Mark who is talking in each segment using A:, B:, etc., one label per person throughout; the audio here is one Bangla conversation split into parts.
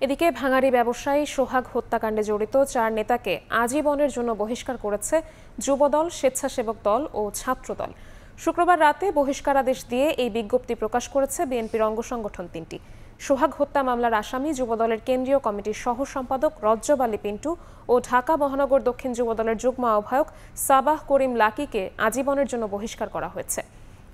A: এদিকে ভাঙাড়ি ব্যবসায়ী সোহাগ হত্যাকাণ্ডে জড়িত 4 নেতাকে আজীবনের জন্য বহিষ্কার করেছে যুবদল, স্বেচ্ছাসেবক দল ও ছাত্রদল। শুক্রবার রাতে বহিষ্কারাদেশ দিয়ে এই বিজ্ঞপ্তি প্রকাশ করেছে বিএনপির অঙ্গ সংগঠন 3টি। সোহাগ হত্যা মামলার আসামি যুবদলের কেন্দ্রীয় কমিটির সহ সম্পাদক রজ্জব আলী পিন্টু ও ঢাকা মহানগর দক্ষিণ যুবদলের যুগ্ম আহ্বায়ক সাবাহ করিম লাকিকে আজীবনের জন্য বহিষ্কার করা হয়েছে।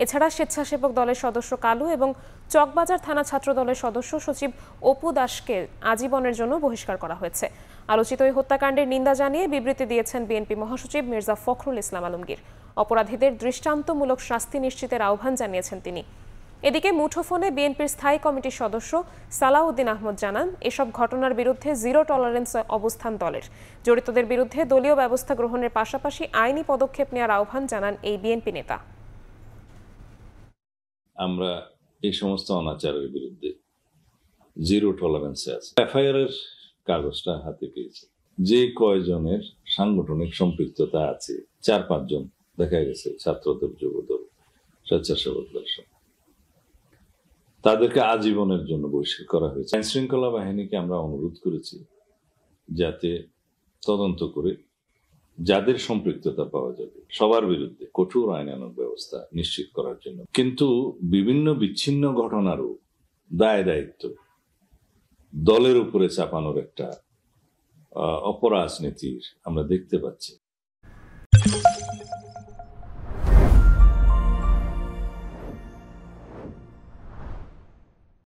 A: এছাড়া স্বেচ্ছাসেবক দলের সদস্য কালু এবং চকবাজার থানা ছাত্র দলের সদস্য সচিব অপু দাসকে আজীবনের জন্য বহিষ্কার করা হয়েছে। আলোচিত এই হত্যাকাণ্ডের নিন্দা জানিয়ে বিবৃতি দিয়েছেন বিএনপি মহাসচিব মির্জা ফখরুল ইসলাম আলমগীর। অপরাধীদের দৃষ্টান্তমূলক শাস্তি নিশ্চিতের আহ্বান জানিয়েছেন তিনি। এদিকে মুঠোফোনে বিএনপির স্থায়ী কমিটির সদস্য সালাউদ্দিন আহমদ জানান, এসব ঘটনার বিরুদ্ধে জিরো টলারেন্স অবস্থান দলের। জড়িতদের বিরুদ্ধে দলীয় ব্যবস্থা গ্রহণের পাশাপাশি আইনি পদক্ষেপ নেওয়ার আহ্বান জানান এই বিএনপি নেতা।
B: আমরা এই সমস্ত অনাচারের বিরুদ্ধে জিরো টলারেন্সে আছে। এফআইআর এর কাগজটা হাতে পেয়েছে। যে কয়জনের সাংগঠনিক সম্পৃক্ততা আছে 4-5 জন দেখা গেছে, ছাত্রদল, যুবদল, স্বেচ্ছাসেবক দল, তাদেরকে আজীবনের জন্য বহিষ্কার করা হয়েছে। আইন শৃঙ্খলা বাহিনীকে আমরা অনুরোধ করেছি যাতে তদন্ত করে যাদের সম্পৃক্ততা পাওয়া যাবে সবার বিরুদ্ধে কঠোর আইনানুগ ব্যবস্থা নিশ্চিত করার জন্য। কিন্তু বিভিন্ন বিচ্ছিন্ন ঘটনারও দায় দায়িত্ব দলের উপরে চাপানোর একটা অপরাজনীতির আমরা দেখতে পাচ্ছি।